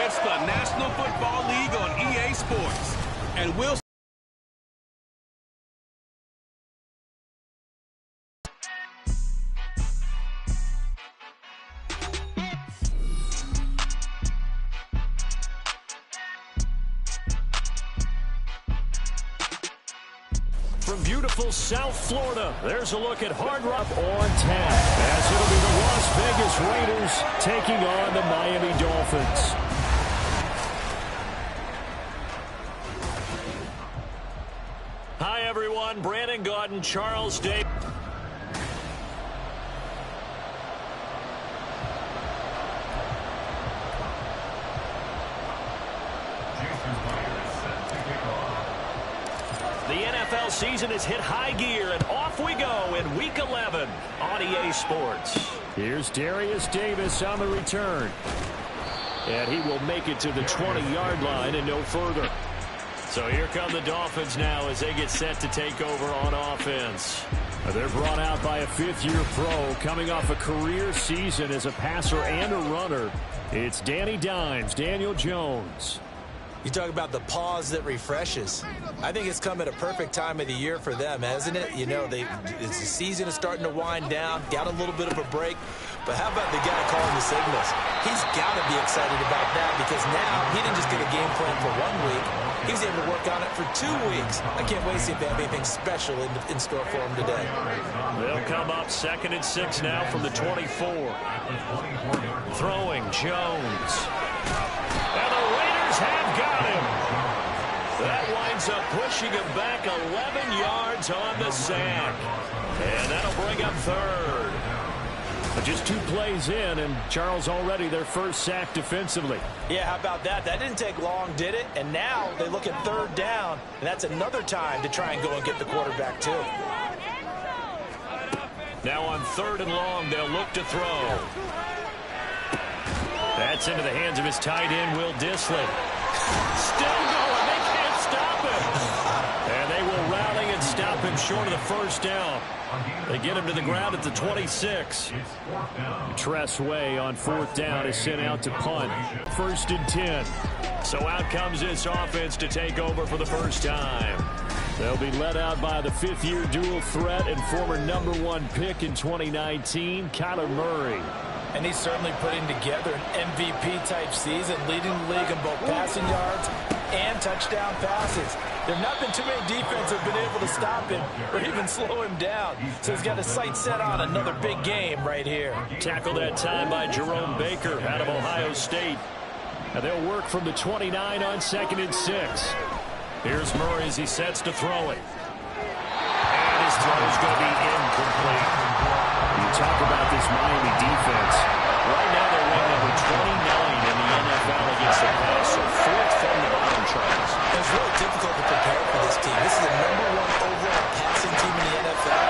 It's the National Football League on EA Sports. And we'll from beautiful South Florida, there's a look at Hard Rock on tap, as it'll be the Las Vegas Raiders taking on the Miami Dolphins. Hi, everyone. Brandon Gaudin, Charles Day. The NFL season has hit high gear, and off we go in Week 11 on EA Sports. Here's Darius Davis on the return. And he will make it to the 20-yard line and no further. So here come the Dolphins now as they get set to take over on offense. They're brought out by a fifth-year pro coming off a career season as a passer and a runner. It's Danny Dimes, Daniel Jones. You talk about the pause that refreshes. I think it's come at a perfect time of the year for them, hasn't it? You know, the season is starting to wind down, got a little bit of a break. But how about the guy calling the signals? He's got to be excited about that because now he didn't just get a game plan for 1 week. He was able to work on it for 2 weeks. I can't wait to see if they have anything special in store for him today. They'll come up 2nd and 6 now from the 24. Throwing Jones. And the Raiders have got him. That winds up pushing him back 11 yards on the sack. And that'll bring up 3rd. Just 2 plays in, and Charles already their first sack defensively. Yeah, how about that? That didn't take long, did it? And now they look at 3rd down, and that's another time to try and go and get the quarterback, too. Now on 3rd and long, they'll look to throw. That's into the hands of his tight end, Will Dissly. Still going. They can't stop him. And they will rally and stop him short of the first down. They get him to the ground at the 26. Tress Way on 4th down is sent out to punt. 1st and 10. So out comes this offense to take over for the first time. They'll be led out by the 5th-year dual threat and former #1 pick in 2019, Kyler Murray. And he's certainly putting together an MVP-type season, leading the league in both passing yards and touchdown passes. There have not been too many defenses that have been able to stop him or even slow him down. So he's got his sights set on another big game right here. Tackled that time by Jerome Baker out of Ohio State. Now they'll work from the 29 on 2nd and 6. Here's Murray as he sets to throw it. And his throw is going to be incomplete. You talk about this Miami defense. Right now they're ranked number 29 in the NFL against the pass, so 4th from the bottom, Charles. It's really difficult to prepare for this team. This is the #1 overall passing team in the NFL,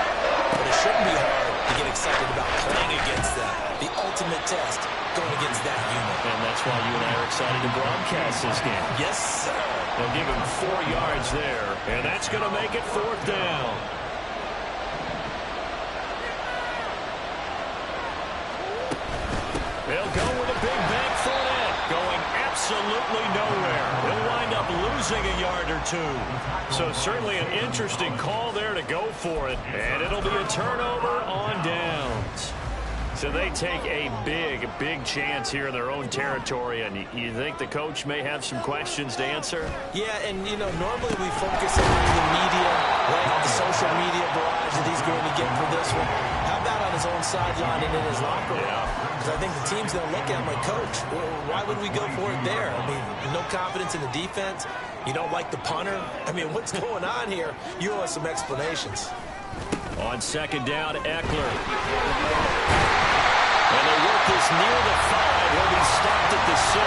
but it shouldn't be hard to get excited about playing against them. The ultimate test going against that unit. And that's why you and I are excited to broadcast this game. Yes, sir. They'll give him 4 yards there, and that's going to make it 4th down. They'll go with a big bank for it, going absolutely nowhere. He'll wind up losing a yard or 2. So certainly an interesting call there to go for it, and it'll be a turnover on downs. So they take a big chance here in their own territory, and you think the coach may have some questions to answer? Yeah, and, you know, normally we focus on the media, right, the social media barrage that he's going to get for this one. How about on his own sideline and in his locker room? Because I think the team's going to look at him like, Coach, why would we go for it there? I mean, no confidence in the defense. You don't like the punter. I mean, what's going on here? You owe us some explanations. On 2nd down, Eckler. And they work this near the 5. He'll be stopped at the 6.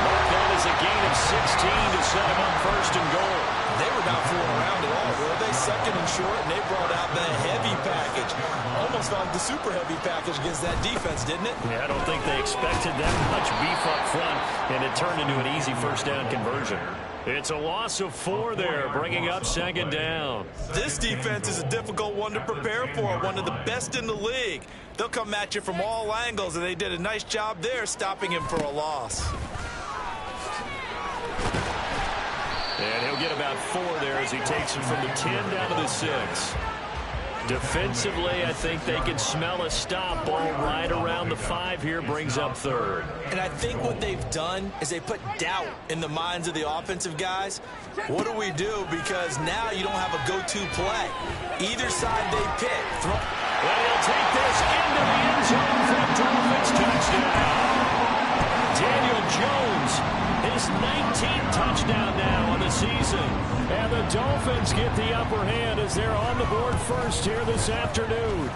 Mark that as a gain of 16 to set him up 1st and goal. They were not fooling around at all, were they? 2nd and short, and they brought out the heavy package. Almost like the super heavy package against that defense, didn't it? Yeah, I don't think they expected that much beef up front, and it turned into an easy 1st down conversion. It's a loss of 4 there, bringing up 2nd down. This defense is a difficult one to prepare for, one of the best in the league. They'll come at you from all angles, and they did a nice job there stopping him for a loss. And he'll get about 4 there as he takes it from the 10 down to the 6. Defensively, I think they can smell a stop. Ball right around the 5 here, brings up 3rd. And I think what they've done is they put doubt in the minds of the offensive guys. What do we do? Because now you don't have a go-to play. Either side they pick. And he'll take this into the end zone for a Dolphins touchdown. Daniel Jones, his 19th touchdown now on the season. And the Dolphins get the upper hand as they're on the board first here this afternoon.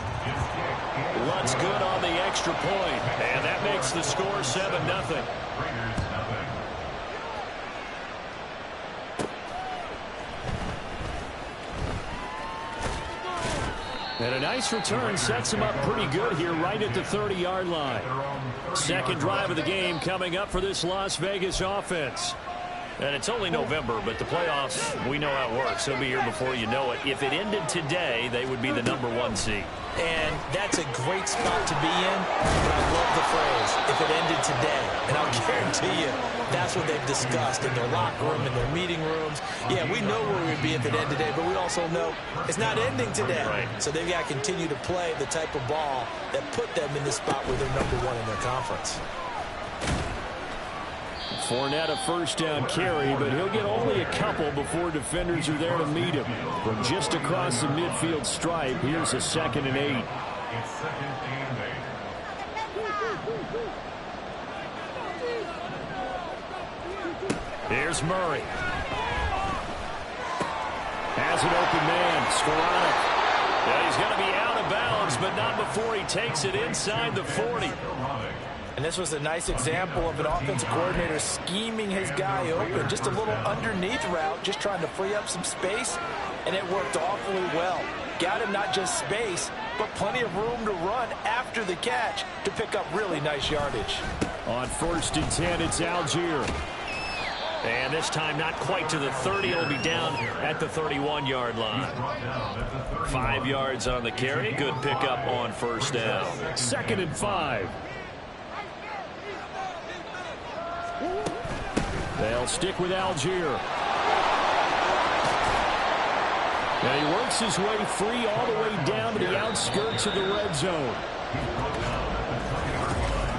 What's good on the extra point, and that makes the score 7-0. And a nice return sets him up pretty good here right at the 30-yard line. Second drive of the game coming up for this Las Vegas offense. And it's only November, but the playoffs, we know how it works. They'll be here before you know it. If it ended today, they would be the #1 seed. And that's a great spot to be in, but I love the phrase, if it ended today. And I'll guarantee you, that's what they've discussed in their locker room, in their meeting rooms. Yeah, we know where we'd be if it ended today, but we also know it's not ending today. Right. So they've got to continue to play the type of ball that put them in the spot where they're #1 in their conference. Fournette a first down carry, but he'll get only a couple before defenders are there to meet him. From just across the midfield stripe, here's a 2nd and 8. Here's Murray. Has an open man, Skoranek. Yeah, he's going to be out of bounds, but not before he takes it inside the 40. And this was a nice example of an offensive coordinator scheming his guy open. Just a little underneath route, just trying to free up some space, and it worked awfully well. Got him not just space, but plenty of room to run after the catch to pick up really nice yardage. On 1st and 10, it's Algier. And this time not quite to the 30. It'll be down at the 31-yard line. 5 yards on the carry. Good pickup on 1st down. 2nd and 5. They'll stick with Algier. And he works his way free all the way down to the outskirts of the red zone.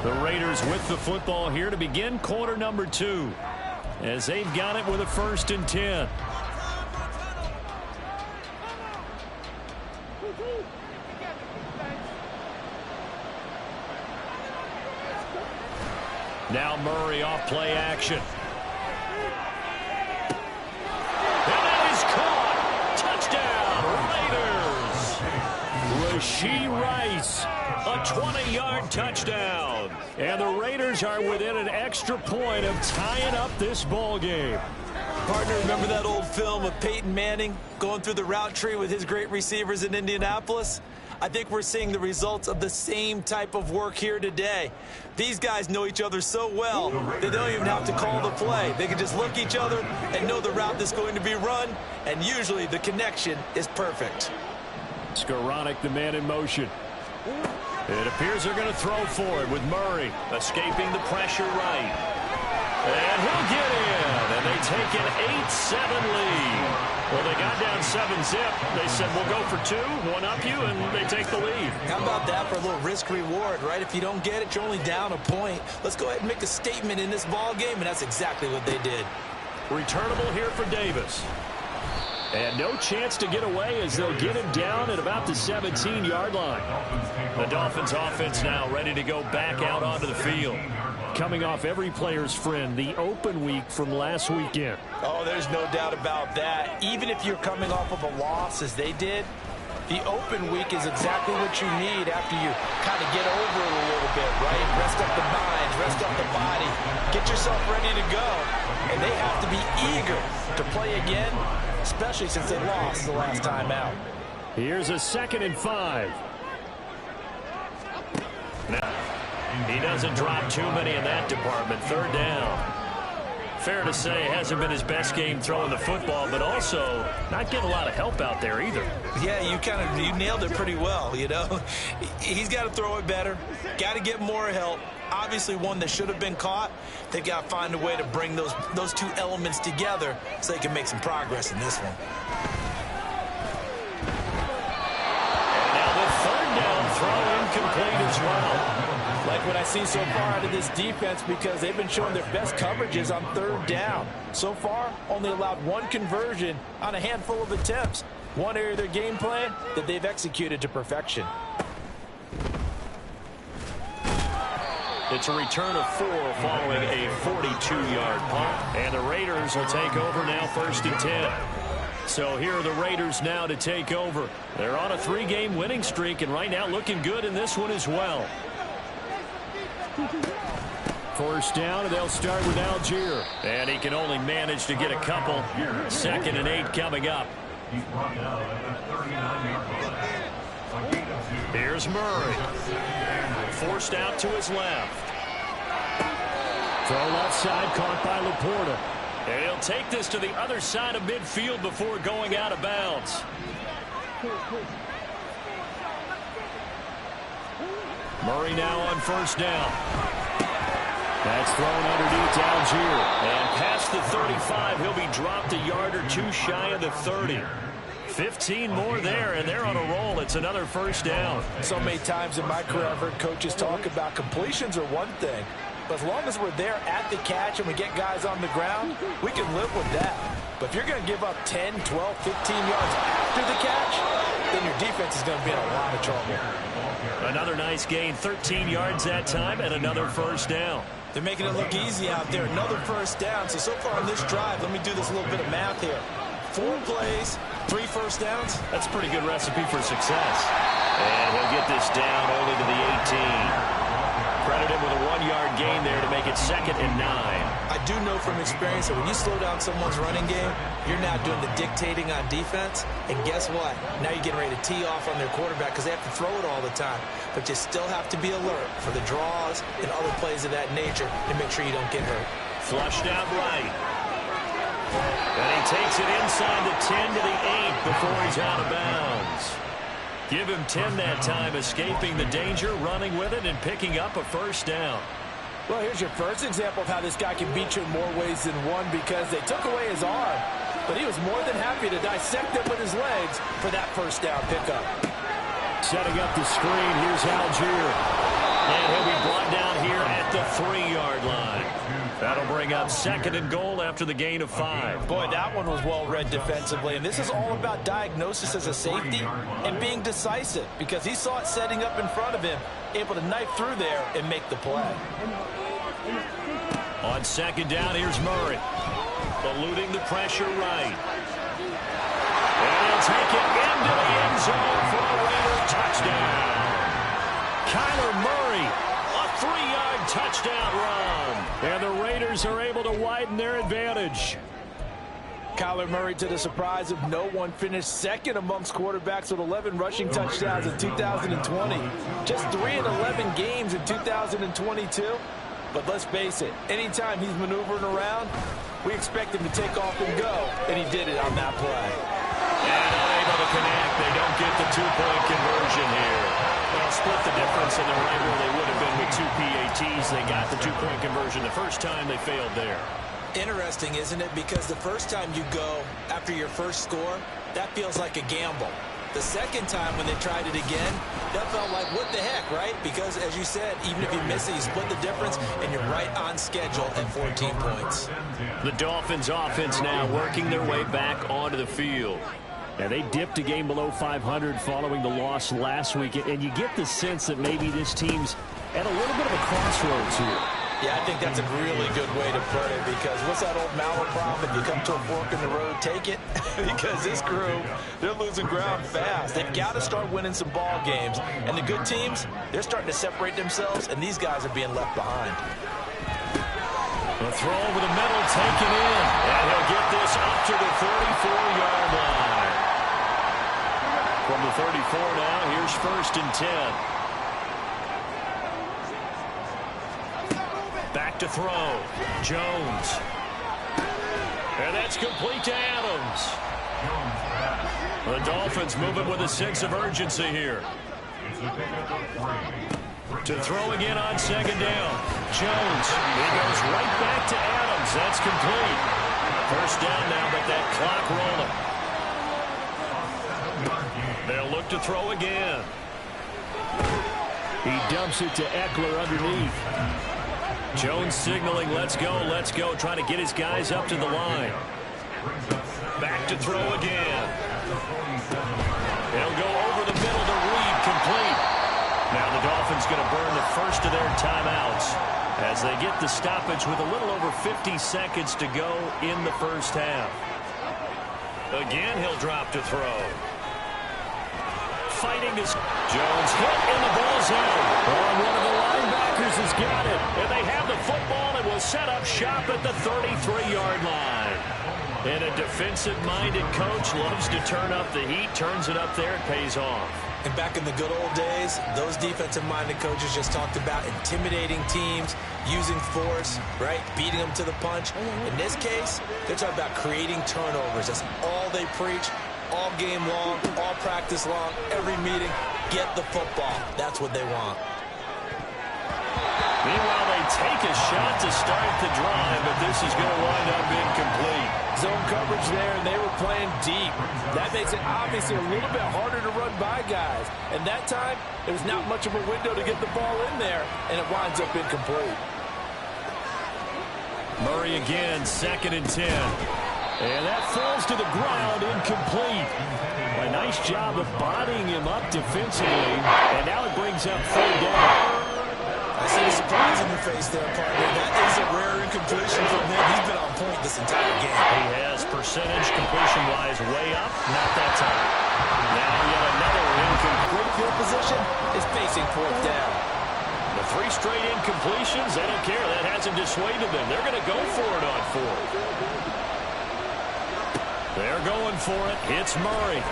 The Raiders with the football here to begin quarter number 2. As they've got it with a 1st and 10. Now Murray off play action. And that is caught. Touchdown, Raiders. Rashee Rice, a 20-yard touchdown. And the Raiders are within an extra point of tying up this ball game. Partner, remember that old film of Peyton Manning going through the route tree with his great receivers in Indianapolis? I think we're seeing the results of the same type of work here today. These guys know each other so well that they don't even have to call the play. They can just look each other and know the route that's going to be run, and usually the connection is perfect. Skoranek, the man in motion. It appears they're going to throw for it with Murray escaping the pressure right. And he'll get in, and they take an 8-7 lead. Well, they got down 7-zip. They said, we'll go for 2, one up you, and they take the lead. How about that for a little risk-reward, right? If you don't get it, you're only down a point. Let's go ahead and make a statement in this ball game, and that's exactly what they did. Returnable here for Davis. And no chance to get away as they'll get him down at about the 17-yard line. The Dolphins offense now ready to go back out onto the field. Coming off every player's friend, the open week from last weekend. Oh, there's no doubt about that. Even if you're coming off of a loss as they did, the open week is exactly what you need after you kind of get over it a little bit, right? Rest up the mind, rest up the body, get yourself ready to go. And they have to be eager to play again, especially since they lost the last time out. Here's a 2nd and 5. Now, he doesn't drop too many in that department. 3rd down. Fair to say, hasn't been his best game throwing the football, but also not getting a lot of help out there either. Yeah, you nailed it pretty well, you know. He's got to throw it better, got to get more help, Obviously one that should have been caught. They've got to find a way to bring those two elements together so they can make some progress in this one. And now the third down throw incomplete as well. Like what I see so far out of this defense, because they've been showing their best coverages on third down. So far, only allowed one conversion on a handful of attempts. One area of their game plan that they've executed to perfection. It's a return of 4 following a 42-yard punt. And the Raiders will take over now, 1st and 10. So here are the Raiders now to take over. They're on a 3-game winning streak, and right now looking good in this one as well. 1st down, and they'll start with Algier. And he can only manage to get a couple. 2nd and 8 coming up. Here's Murray. Forced out to his left. Throw left side, caught by Laporta. And he'll take this to the other side of midfield before going out of bounds. Murray now on 1st down. That's thrown underneath to Algier. And past the 35, he'll be dropped a yard or two shy of the 30. 15 more there, and they're on a roll. It's another 1st down. So many times in my career, I've heard coaches talk about completions are one thing. But as long as we're there at the catch and we get guys on the ground, we can live with that. But if you're going to give up 10, 12, 15 yards after the catch, then your defense is going to be in a lot of trouble. Another nice gain, 13 yards that time, and another 1st down. They're making it look easy out there. Another 1st down. So far on this drive, let me do this little bit of math here. 4 plays, 3 1st downs. That's a pretty good recipe for success. And he'll get this down only to the 18. Credit him with a 1-yard gain there to make it 2nd and 9. I do know from experience that when you slow down someone's running game, you're now doing the dictating on defense. And guess what? Now you're getting ready to tee off on their quarterback because they have to throw it all the time. But you still have to be alert for the draws and other plays of that nature to make sure you don't get hurt. Flushed out right. And he takes it inside the 10 to the 8 before he's out of bounds. Give him 10 that time, escaping the danger, running with it, and picking up a 1st down. Well, here's your first example of how this guy can beat you in more ways than one, because they took away his arm, but he was more than happy to dissect it with his legs for that 1st down pickup. Setting up the screen, here's Algier. And he'll be brought down here at the 3-yard line. That'll bring up 2nd and goal after the gain of 5. Boy, that one was well read defensively, and this is all about diagnosis as a safety and being decisive, because he saw it setting up in front of him, able to knife through there and make the play. On 2nd down, here's Murray. Eluding the pressure right. And he'll take it into the end zone for a Raider touchdown. Kyler Murray, a 3-yard touchdown run. And the Raiders are able to widen their advantage. Kyler Murray, to the surprise of no one, finished 2nd amongst quarterbacks with 11 rushing touchdowns in 2020. Just 3 in 11 games in 2022. But let's face it, anytime he's maneuvering around, we expect him to take off and go, and he did it on that play. And unable to connect. They don't get the 2-point conversion here. Well, split the difference, and they're right where they would have been with 2 PATs. They got the 2-point conversion the first time. They failed there. Interesting, isn't it? Because the first time you go after your first score, that feels like a gamble. The second time when they tried it again, that felt like, what the heck, right? Because, as you said, even if you miss it, you split the difference, and you're right on schedule at 14 points. The Dolphins offense now working their way back onto the field. And they dipped a game below 500 following the loss last week. And you get the sense that maybe this team's at a little bit of a crossroads here. Yeah, I think that's a really good way to put it, because what's that old malaprop? If you come to a fork in the road, take it. Because this crew, they're losing ground fast. They've got to start winning some ball games. And the good teams, they're starting to separate themselves, and these guys are being left behind. The throw over the middle, taken in. And he'll get this up to the 34-yard line. From the 34 now, here's 1st and 10. Back to throw. Jones. And that's complete to Adams. The Dolphins moving with a sense of urgency here. To throw again on second down. Jones. He goes right back to Adams. That's complete. First down now, but that clock rolling. They'll look to throw again. He dumps it to Eckler underneath. Jones signaling, let's go, trying to get his guys up to the line. Back to throw again. He'll go over the middle to Reed, complete. Now the Dolphins going to burn the first of their timeouts as they get the stoppage with a little over 50 seconds to go in the first half. Again, he'll drop to throw. Fighting this. Jones hit and the ball's out. Oh, one of the linebackers has got it. And they have the football and will set up shop at the 33-yard line. And a defensive-minded coach loves to turn up the heat, turns it up there, it pays off. And back in the good old days, those defensive-minded coaches just talked about intimidating teams, using force, right, beating them to the punch. In this case, they're talking about creating turnovers. That's all they preach. All game long, all practice long, every meeting, get the football. That's what they want. Meanwhile, they take a shot to start the drive, but this is going to wind up incomplete. Zone coverage there, and they were playing deep. That makes it obviously a little bit harder to run by guys. And that time, there was not much of a window to get the ball in there, and it winds up incomplete. Murray again, 2nd and 10. And that falls to the ground, incomplete. A nice job of bodying him up defensively. And now it brings up 3rd down. I see the surprise in your face there, partner. That is a rare incompletion from him. He's been on point this entire game. He has percentage completion-wise way up. Not that time. Now yet another incomplete. Field position is facing 4th down. The 3 straight incompletions, they don't care. That hasn't dissuaded them. They're going to go for it on 4th. They're going for it. It's Murray.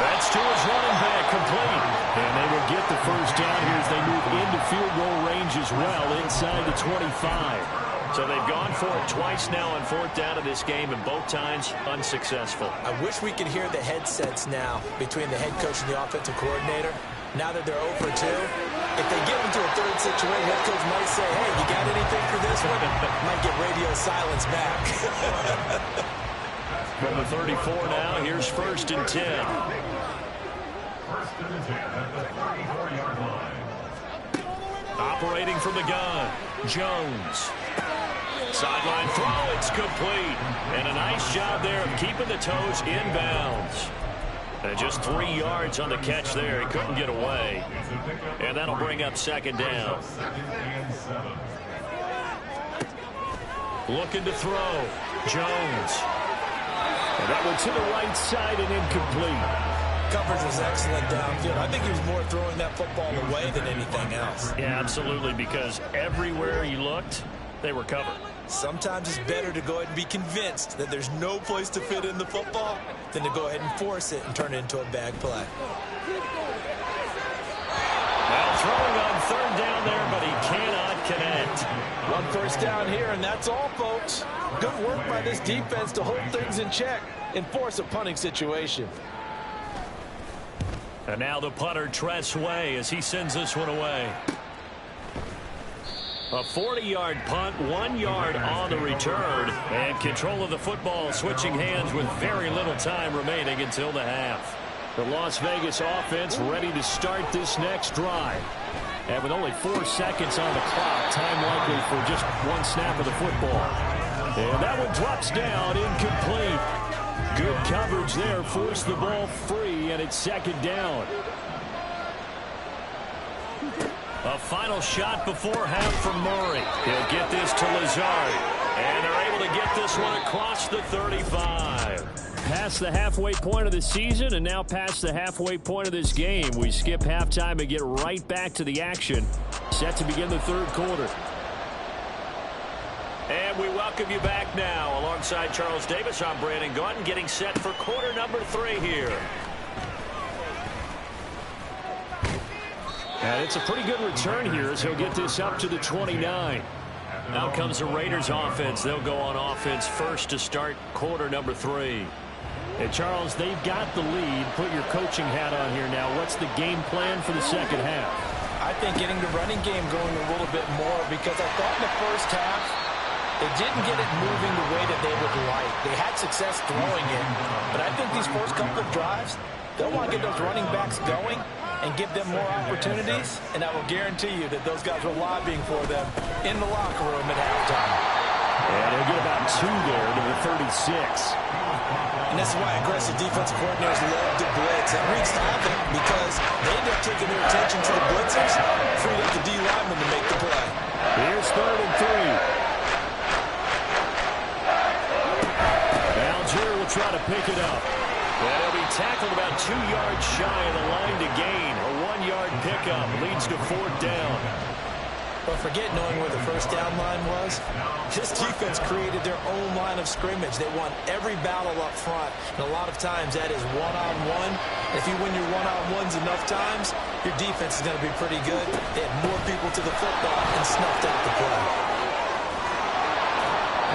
That's to his running back, complete. And they will get the first down here as they move into field goal range as well, inside the 25. So they've gone for it twice now on 4th down of this game, and both times unsuccessful. I wish we could hear the headsets now between the head coach and the offensive coordinator. Now that they're 0 for 2, if they get into a 3rd situation, head coach might say, hey, you got anything for this one? Might get radio silence back. From the 34 now, here's 1st and 10. Operating from the gun, Jones. Sideline throw, it's complete. And a nice job there of keeping the toes inbounds. And just 3 yards on the catch there. He couldn't get away. And that'll bring up 2nd down. Looking to throw, Jones. And that one to the right side and incomplete. Coverage was excellent downfield. I think he was more throwing that football away than anything else. Yeah, absolutely, because everywhere he looked, they were covered. Sometimes it's better to go ahead and be convinced that there's no place to fit in the football than to go ahead and force it and turn it into a bad play. Now throwing on 3rd down there, but he cannot connect. 1 first down here, and that's all, folks. Good work by this defense to hold things in check and force a punting situation. And now the punter, Tress Way, as he sends this one away. A 40-yard punt, 1 yard on the return, and control of the football switching hands with very little time remaining until the half. The Las Vegas offense ready to start this next drive. And with only 4 seconds on the clock, time likely for just 1 snap of the football. And that one drops down, incomplete. Good coverage there, forced the ball free, and it's 2nd down. A final shot before half from Murray. He'll get this to Lazard. And they're able to get this one across the 35. Past the halfway point of the season and now past the halfway point of this game. We skip halftime and get right back to the action. Set to begin the 3rd quarter. And we welcome you back now. Alongside Charles Davis, I'm Brandon Gaudin, getting set for quarter number 3 here. And it's a pretty good return here as he'll get this up to the 29. Now comes the Raiders offense. They'll go on offense first to start quarter number 3. And Charles, they've got the lead. Put your coaching hat on here now. What's the game plan for the second half? I think getting the running game going a little bit more, because I thought in the first half they didn't get it moving the way that they would like. They had success throwing it, but I think these first couple of drives, they'll want to get those running backs going and give them more opportunities, and I will guarantee you that those guys were lobbying for them in the locker room at halftime. And he'll get about 2 there to the 36. And this is why aggressive defensive coordinators love to blitz. It wreaks havoc because they end up taking their attention to the blitzers, freed up the D lineman to make the play. Here's 3rd and 3. Algier will try to pick it up. And he'll be tackled about 2 yards shy of the line to gain. A 1-yard pickup leads to 4th down. But forget knowing where the first down line was. This defense created their own line of scrimmage. They won every battle up front. And a lot of times that is one-on-one. If you win your one-on-ones enough times, your defense is going to be pretty good. They had more people to the football and snuffed out the play.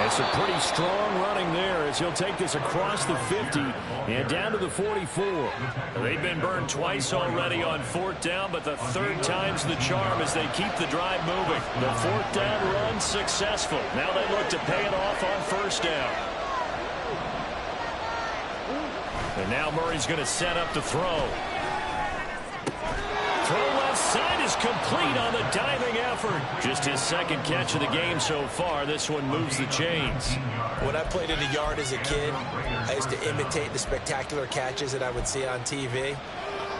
It's a pretty strong running there as he'll take this across the 50 and down to the 44. They've been burned twice already on 4th down, but the 3rd time's the charm as they keep the drive moving. The 4th down run successful. Now they look to pay it off on 1st down. And now Murray's going to set up to throw. Throw left side is complete on the diving effort. Just his 2nd catch of the game so far. This one moves the chains. When I played in the yard as a kid, I used to imitate the spectacular catches that I would see on TV.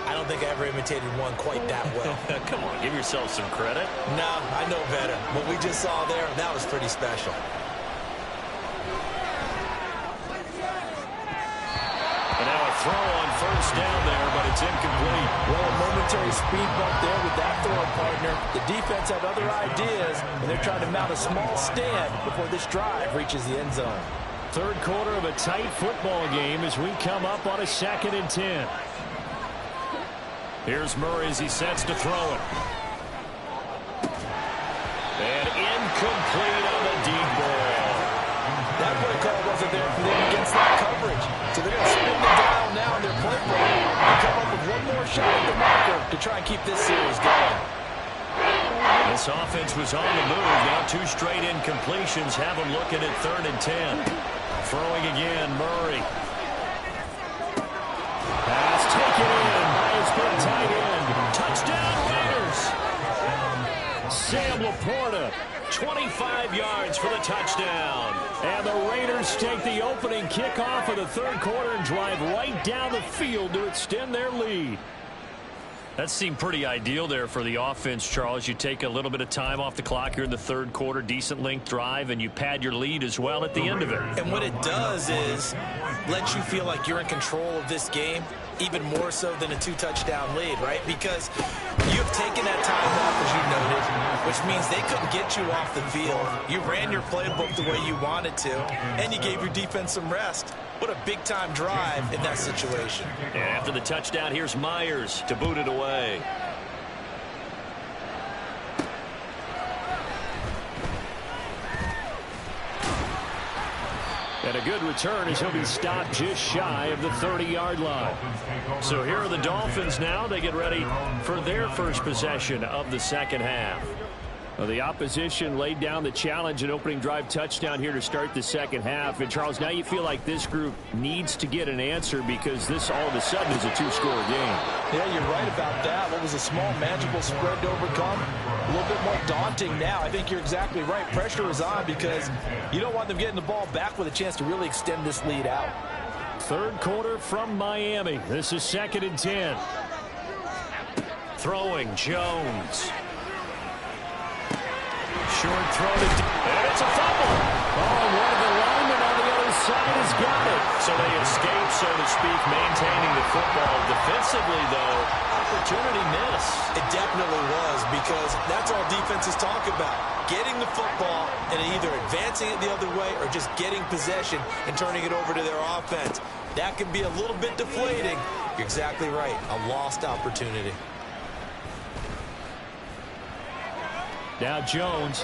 I don't think I ever imitated one quite that well. Come on, give yourself some credit. No, I know better. What we just saw there, that was pretty special. And now a throw on 1st down there, but it's incomplete. Well, a momentary speed bump there with that throw partner. The defense had other ideas, and they're trying to mount a small stand before this drive reaches the end zone. 3rd quarter of a tight football game as we come up on a 2nd and 10. Here's Murray as he sets to throw it. And incomplete on the deep ball. That play call wasn't there for them against that coverage. So they're going to spin the dial now in their playbook and come up with one more shot at the marker to try and keep this series going. This offense was on the move. Now 2 straight incompletions have them looking at 3rd and 10. Throwing again, Murray. Pass taken in by his big tight end. Touchdown Raiders. Sam Laporta, 25 yards for the touchdown. And the Raiders take the opening kickoff of the 3rd quarter and drive right down the field to extend their lead. That seemed pretty ideal there for the offense, Charles. You take a little bit of time off the clock here in the 3rd quarter, decent length drive, and you pad your lead as well at the end of it. And what it does is let you feel like you're in control of this game, even more so than a 2-touchdown lead, right? Because you've taken that time off, as you noted, which means they couldn't get you off the field. You ran your playbook the way you wanted to, and you gave your defense some rest. What a big-time drive in that situation. And after the touchdown, here's Myers to boot it away. And a good return as he'll be stopped just shy of the 30-yard line. So here are the Dolphins now. They get ready for their first possession of the 2nd half. Well, the opposition laid down the challenge and opening drive touchdown here to start the 2nd half. And, Charles, now you feel like this group needs to get an answer because this all of a sudden is a 2-score game. Yeah, you're right about that. What was a small, manageable spread to overcome, a little bit more daunting now. I think you're exactly right. Pressure is on because you don't want them getting the ball back with a chance to really extend this lead out. 3rd quarter from Miami. This is 2nd and 10. Throwing, Jones. Short throw to and it's a fumble. Oh, one of the linemen on the other side has got it. So they escape, so to speak, maintaining the football. Defensively, though, opportunity miss. It definitely was, because that's all defenses talk about. Getting the football and either advancing it the other way or just getting possession and turning it over to their offense. That can be a little bit deflating. You're exactly right. A lost opportunity. Now Jones.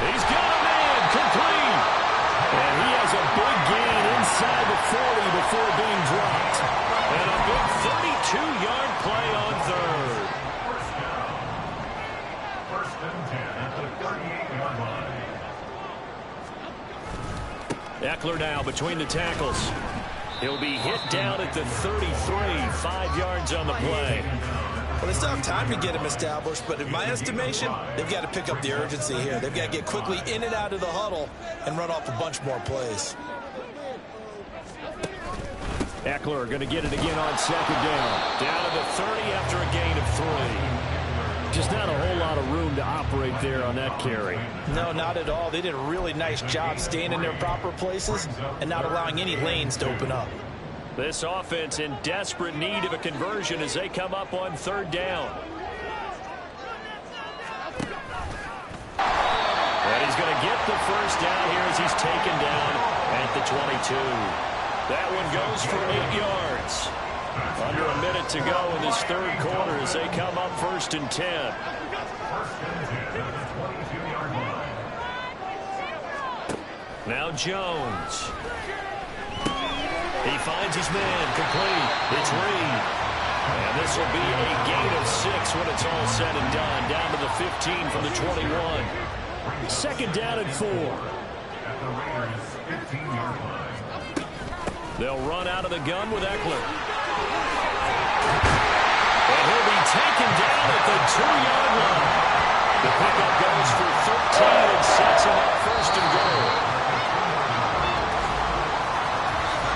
He's got a man complete. And he has a big gain inside the 40 before being dropped. And a big 32-yard play on 3rd. Eckler now between the tackles. He'll be hit down at the 33, 5 yards on the play. Well, they still have time to get him established, but in my estimation, they've got to pick up the urgency here. They've got to get quickly in and out of the huddle and run off a bunch more plays. Eckler going to get it again on second down. Down to the 30 after a gain of 3. Just not a whole lot of room to operate there on that carry. No, not at all. They did a really nice job staying in their proper places and not allowing any lanes to open up. This offense in desperate need of a conversion as they come up on third down. And he's going to get the first down here as he's taken down at the 22. That one goes for 8 yards. Under a minute to go in this third quarter as they come up 1st and 10. Now Jones. He finds his man complete. It's Reed. And this will be a gain of 6 when it's all said and done. Down to the 15 from the 21. 2nd down and 4. They'll run out of the gun with Eckler. And he'll be taken down at the 2-yard line. The pickup goes for 13 and sets him up 1st and goal.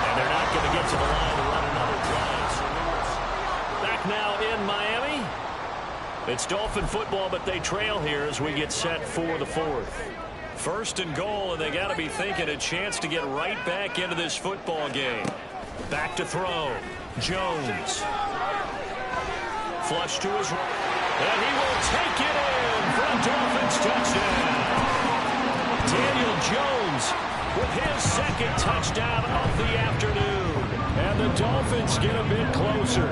And they're not going to get to the line to run another play. Back now in Miami. It's Dolphin football, but they trail here as we get set for the 4th. 1st and goal, and they got to be thinking a chance to get right back into this football game. Back to throw. Jones. Flush to his right. And he will take it in for a Dolphins touchdown. Daniel Jones with his 2nd touchdown of the afternoon. And the Dolphins get a bit closer.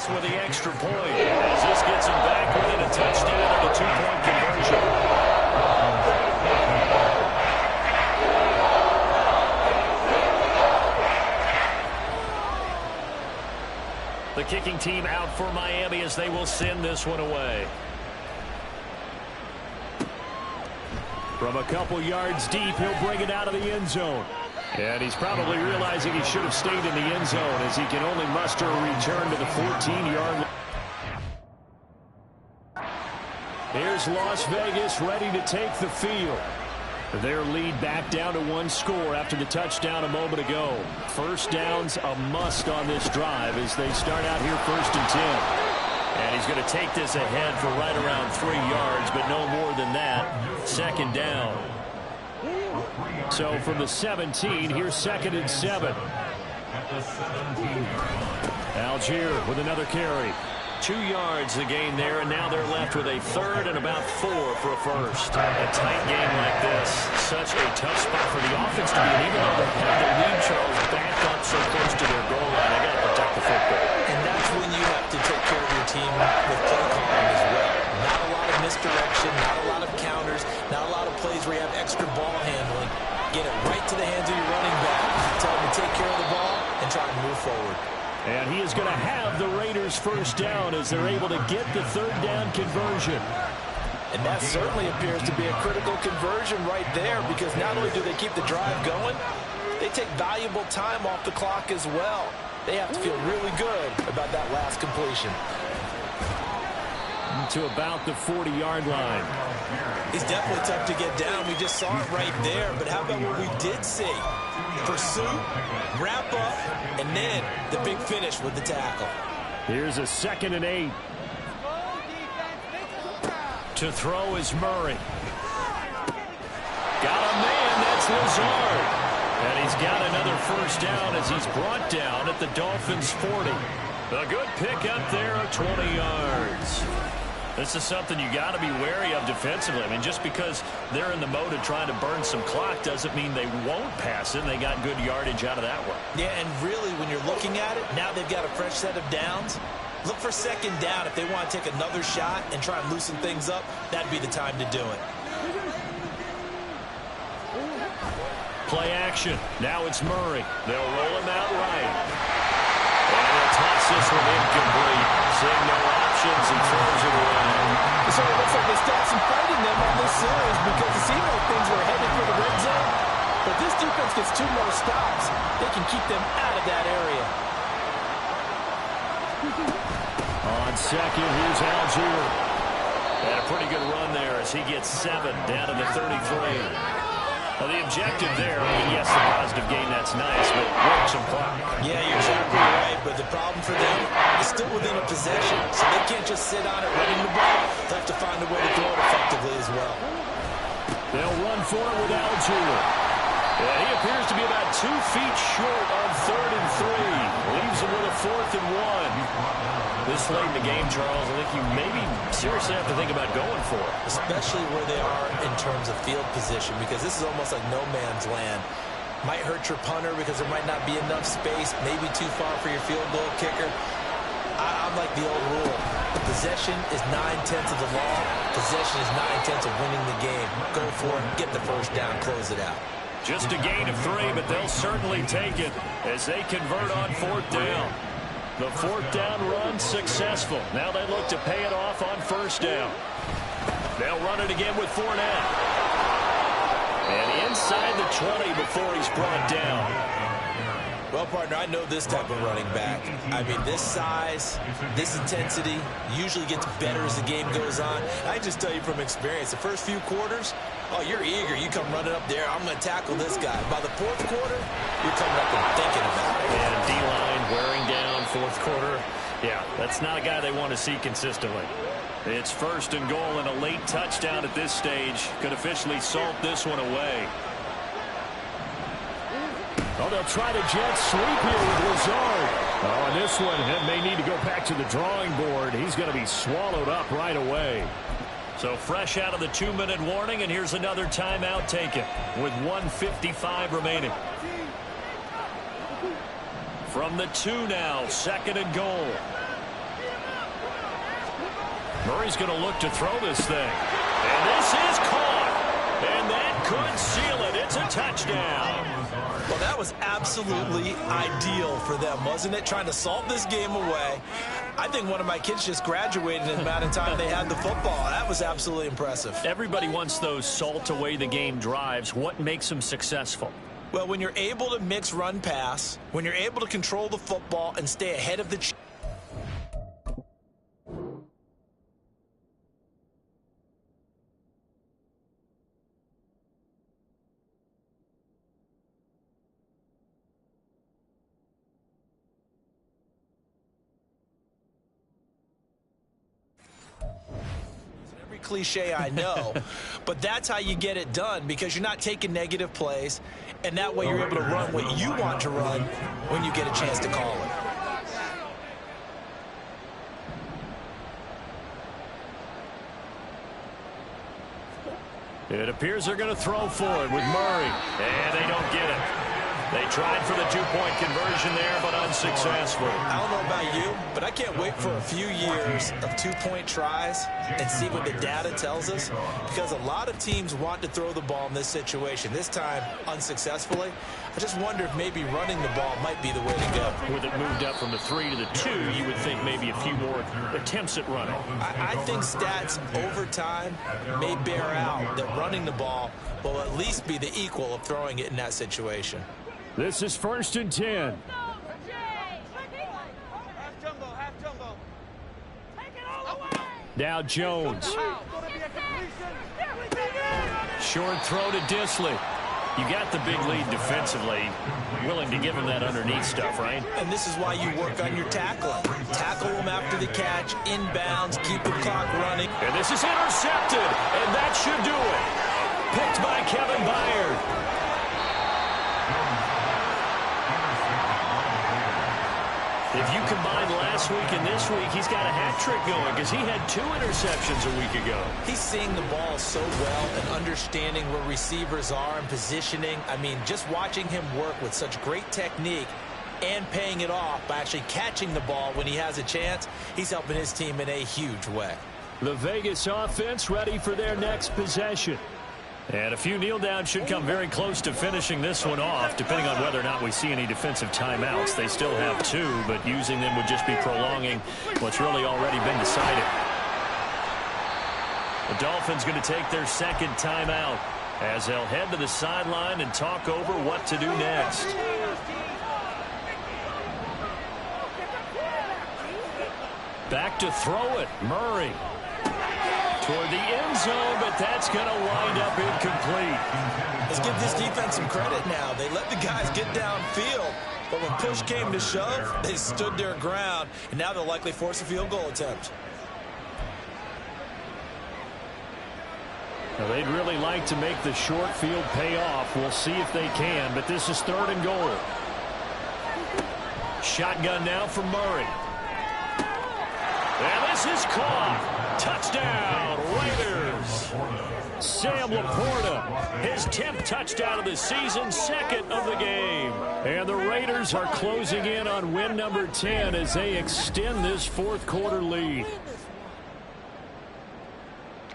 With the extra point as this gets him back within a touchdown of the 2-point conversion. The kicking team out for Miami as they will send this one away. From a couple yards deep, he'll bring it out of the end zone. And he's probably realizing he should have stayed in the end zone as he can only muster a return to the 14-yard line. Here's Las Vegas ready to take the field. Their lead back down to 1 score after the touchdown a moment ago. 1st down's a must on this drive as they start out here 1st and 10. And he's going to take this ahead for right around 3 yards, but no more than that. Second down. So from the 17, here's 2nd and 7. Algier with another carry. 2 yards the gain there, and now they're left with a 3rd and about 4 for a first. A tight game like this, such a tough spot for the offense to be in. Even though they have the lead, Charles, back up so close to their goal line, they got to protect the football. And that's when you have to take care of your team with play calling as well. Not a lot of misdirection, not a lot of counters, not a lot of plays where you have extra ball handling. Get it right to the hands of your running back. Tell him to take care of the ball and try and move forward. And he is going to have the Raiders first down as they're able to get the 3rd down conversion. And that certainly appears to be a critical conversion right there, because not only do they keep the drive going, they take valuable time off the clock as well. They have to feel really good about that last completion. To about the 40-yard line. He's definitely tough to get down. We just saw it right there. But how about what we did see? Pursuit, wrap up, and then the big finish with the tackle. Here's a 2nd and 8. To throw is Murray. Got a man, that's Lazard. And he's got another first down as he's brought down at the Dolphins' 40. A good pick up there of 20 yards. This is something you got to be wary of defensively. I mean, just because they're in the mode of trying to burn some clock doesn't mean they won't pass it. They got good yardage out of that one. Yeah, and really, when you're looking at it, now they've got a fresh set of downs. Look for 2nd down. If they want to take another shot and try and loosen things up, that'd be the time to do it. Play action. Now it's Murray. They'll roll him out right. And they'll toss this one incomplete. Seeing no options, he throws it away. So it looks like they stopped some fighting them on this series, because it seemed like things were headed for the red zone. But this defense gets 2 more stops. They can keep them out of that area. On 2nd, here's Algier. And a pretty good run there as he gets 7 down to the 33. Well, the objective there, I mean, yes, the positive gain, that's nice, but work some clock. Yeah, you're exactly right, but the problem for them is still within a possession, so they can't just sit on it running the ball. They'll have to find a way to throw it effectively as well. They'll run for it with Algier. And he appears to be about 2 feet short on 3rd and 3. Leaves him with a 4th and 1. This late in the game, Charles, I think you maybe seriously have to think about going for it. Especially where they are in terms of field position, because this is almost like no man's land. Might hurt your punter because there might not be enough space, maybe too far for your field goal kicker. I'm like the old rule. Possession is 9/10 of the law. Possession is 9/10 of winning the game. Go for it, get the first down, close it out. Just a gain of 3, but they'll certainly take it as they convert on 4th down. The 4th down run successful. Now they look to pay it off on 1st down. They'll run it again with Fournette. And inside the 20 before he's brought down. Well, partner, I know this type of running back. I mean, this size, this intensity usually gets better as the game goes on. I just tell you from experience, the first few quarters, oh, you're eager. You come running up there, I'm going to tackle this guy. By the 4th quarter, you're coming up and thinking about it. And D-line wearing down 4th quarter. Yeah, that's not a guy they want to see consistently. It's 1st and goal, and a late touchdown at this stage could officially salt this one away. Oh, they'll try to jet sweep here with Lazard. Oh, and this one, it may need to go back to the drawing board. He's going to be swallowed up right away. So fresh out of the 2-minute warning, and here's another timeout taken with 1:55 remaining. From the 2 now, 2nd and goal. Murray's going to look to throw this thing. And this is caught. And that could seal it. It's a touchdown. Well, that was absolutely ideal for them, wasn't it? Trying to salt this game away. I think one of my kids just graduated in the amount of time they had the football. That was absolutely impressive. Everybody wants those salt away the game drives. What makes them successful? Well, when you're able to mix run pass, when you're able to control the football and stay ahead of the cliche, I know, but that's how you get it done, because you're not taking negative plays, and that way you're able to run what you want to run when you get a chance to call it. It appears they're going to throw for it with Murray, and they don't get it. They tried for the two-point conversion there, but unsuccessful. I don't know about you, but I can't wait for a few years of two-point tries and see what the data tells us, because a lot of teams want to throw the ball in this situation. This time, unsuccessfully. I just wonder if maybe running the ball might be the way to go. With it moved up from the 3 to the 2, you would think maybe a few more attempts at running. I think stats over time may bear out that running the ball will at least be the equal of throwing it in that situation. This is 1st and 10. Now Jones. Short throw to Disley. You got the big lead defensively. Willing to give him that underneath stuff, right? And this is why you work on your tackling. Tackle him after the catch, inbounds, keep the clock running. And this is intercepted, and that should do it. Picked by Kevin Byard. If you combine last week and this week, he's got a hat trick going because he had 2 interceptions a week ago. He's seeing the ball so well and understanding where receivers are and positioning. I mean, just watching him work with such great technique and paying it off by actually catching the ball when he has a chance, he's helping his team in a huge way. The Vegas offense ready for their next possession. And a few kneel downs should come very close to finishing this one off, depending on whether or not we see any defensive timeouts. They still have 2, but using them would just be prolonging what's really already been decided. The Dolphins going to take their 2nd timeout as they'll head to the sideline and talk over what to do next. Back to throw it, Murray. Toward the end zone, but that's going to wind up incomplete. Let's give this defense some credit now. They let the guys get downfield, but when push came to shove, they stood their ground, and now they'll likely force a field goal attempt. Now, they'd really like to make the short field pay off. We'll see if they can, but this is 3rd and goal. Shotgun now for Murray. And this is caught. Touchdown, Raiders. Sam Laporta, his 10th touchdown of the season, 2nd of the game. And the Raiders are closing in on win number 10 as they extend this 4th quarter lead.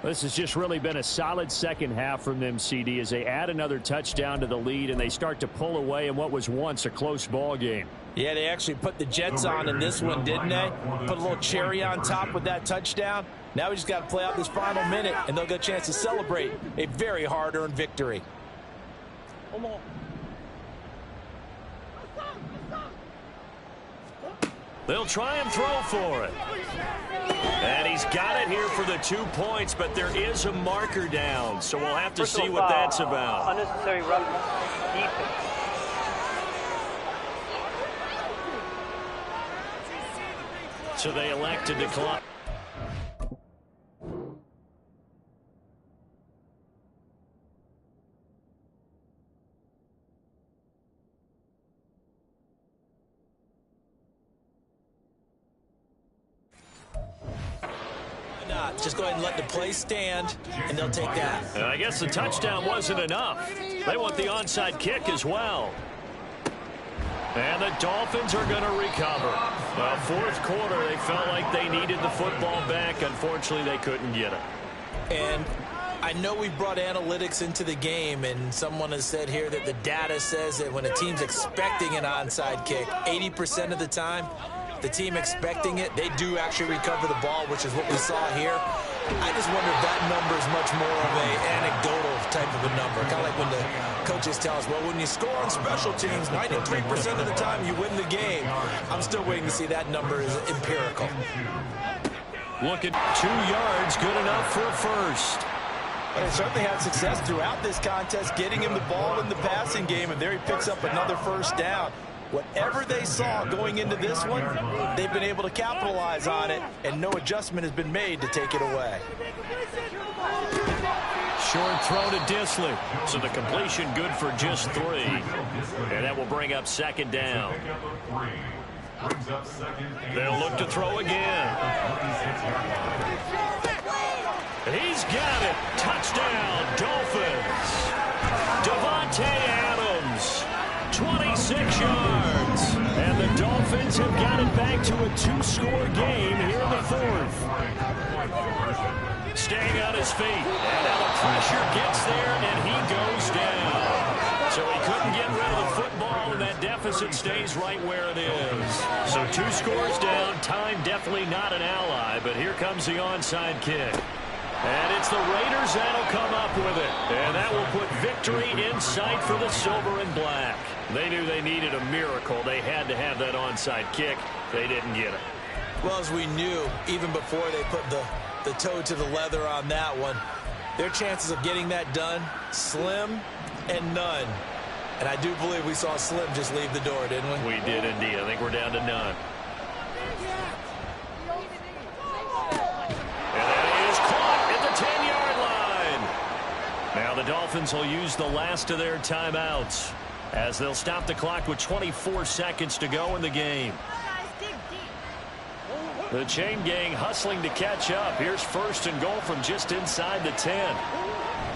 This has just really been a solid second half from them, CD, as they add another touchdown to the lead and they start to pull away in what was once a close ball game. Yeah, they actually put the Jets on in this one, didn't they? Put a little cherry on top with that touchdown. Now we just got to play out this final minute, and they'll get a chance to celebrate a very hard-earned victory. They'll try and throw for it. And he's got it here for the 2 points, but there is a marker down, so we'll have to see what that's about. Unnecessary rough defense. So they elect to decline. Just go ahead and let the play stand, and they'll take that. And I guess the touchdown wasn't enough. They want the onside kick as well. And the Dolphins are going to recover. Well, 4th quarter, they felt like they needed the football back. Unfortunately, they couldn't get it. And I know we brought analytics into the game, and someone has said here that the data says that when a team's expecting an onside kick, 80% of the time, the team expecting it, they do actually recover the ball, which is what we saw here. I just wonder if that number is much more of an anecdotal type of a number. Kind of like when the coaches tell us, well, when you score on special teams, 93% of the time you win the game. I'm still waiting to see that number is empirical. Look at 2 yards, good enough for a first. They certainly had success throughout this contest, getting him the ball in the passing game, and there he picks up another first down. Whatever they saw going into this one, they've been able to capitalize on it, and no adjustment has been made to take it away. Short throw to Disley. So the completion good for just 3. And that will bring up second down. They'll look to throw again. He's got it. Touchdown, Dolphins. Devontae Adams, 26 yards. And the Dolphins have got it back to a 2-score game here in the 4th. Staying on his feet. And now the pressure gets there, and he goes down. So he couldn't get rid of the football, and that deficit stays right where it is. So 2 scores down. Time definitely not an ally, but here comes the onside kick. And it's the Raiders that'll come up with it. And that will put victory in sight for the silver and black. They knew they needed a miracle. They had to have that onside kick. They didn't get it. Well, as we knew, even before they put the toe to the leather on that one, their chances of getting that done, slim and none. And I do believe we saw Slim just leave the door, didn't we? We did indeed. I think we're down to none. And that is caught at the 10-yard line. Now the Dolphins will use the last of their timeouts as they'll stop the clock with 24 seconds to go in the game. The chain gang hustling to catch up. Here's 1st and goal from just inside the 10.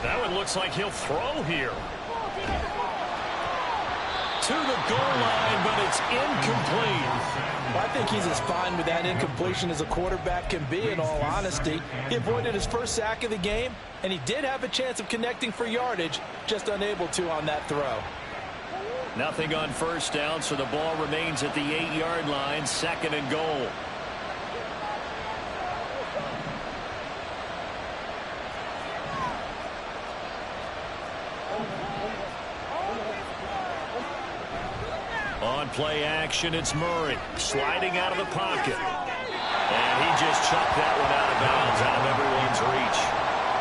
That one looks like he'll throw here. To the goal line, but it's incomplete. Well, I think he's as fine with that incompletion as a quarterback can be, in all honesty. He avoided his first sack of the game, and he did have a chance of connecting for yardage, just unable to on that throw. Nothing on 1st down, so the ball remains at the 8-yard line, 2nd and goal. On play action, it's Murray sliding out of the pocket. And he just chucked that one out of bounds, out of everyone's reach.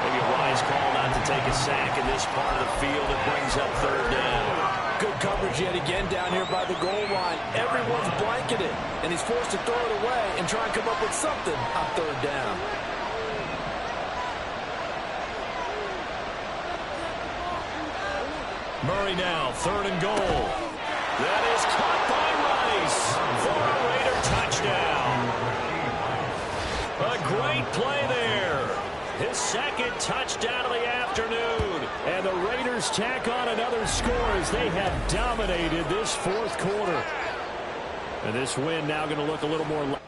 Maybe a wise call not to take a sack in this part of the field. It brings up 3rd down. Good coverage yet again down here by the goal line. Everyone's blanketed, and he's forced to throw it away and try and come up with something on 3rd down. Murray now, 3rd and goal. That is caught by Rice for a Raider touchdown. A great play there. His 2nd touchdown of the afternoon. And the Raiders tack on another score as they have dominated this 4th quarter. And this win now going to look a little more...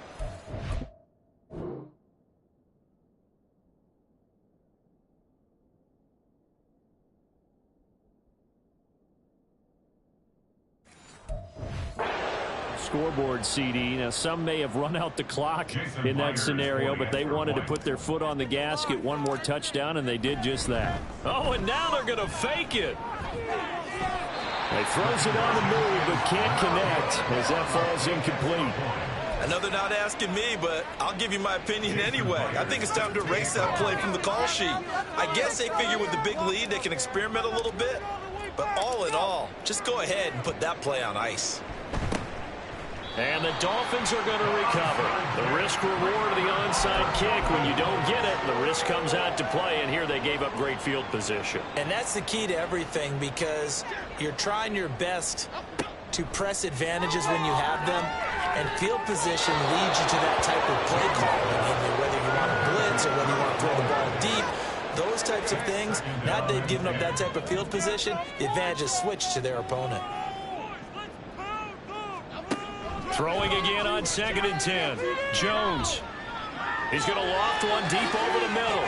Scoreboard, CD. Now, some may have run out the clock in that scenario, but they wanted to put their foot on the gas, get one more touchdown, and they did just that. Oh, and now they're going to fake it. They throws it on the move, but can't connect as that falls incomplete. I know they're not asking me, but I'll give you my opinion anyway. I think it's time to erase that play from the call sheet. I guess they figure with the big lead they can experiment a little bit, but all in all, just go ahead and put that play on ice. And the Dolphins are going to recover. The risk-reward of the onside kick. When you don't get it, the risk comes out to play, and here they gave up great field position. And that's the key to everything, because you're trying your best to press advantages when you have them, and field position leads you to that type of play calling. And whether you want to blitz or whether you want to throw the ball deep, those types of things, now that they've given up that type of field position, the advantage is switched to their opponent. Throwing again on 2nd and 10. Jones. He's going to loft one deep over the middle.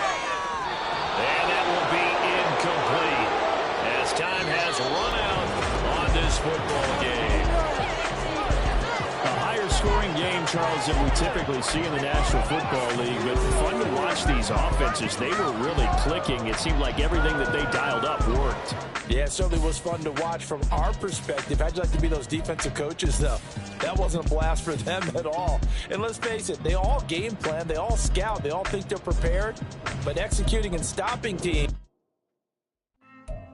And that will be incomplete as time has run out on this football game. A higher scoring game, Charles, than we typically see in the National Football League. But fun to watch these offenses. They were really clicking. It seemed like everything that they dialed up worked. Yeah, it certainly was fun to watch from our perspective. How'd you like to be those defensive coaches, though? That wasn't a blast for them at all. And let's face it, they all game plan, they all scout, they all think they're prepared. But executing and stopping teams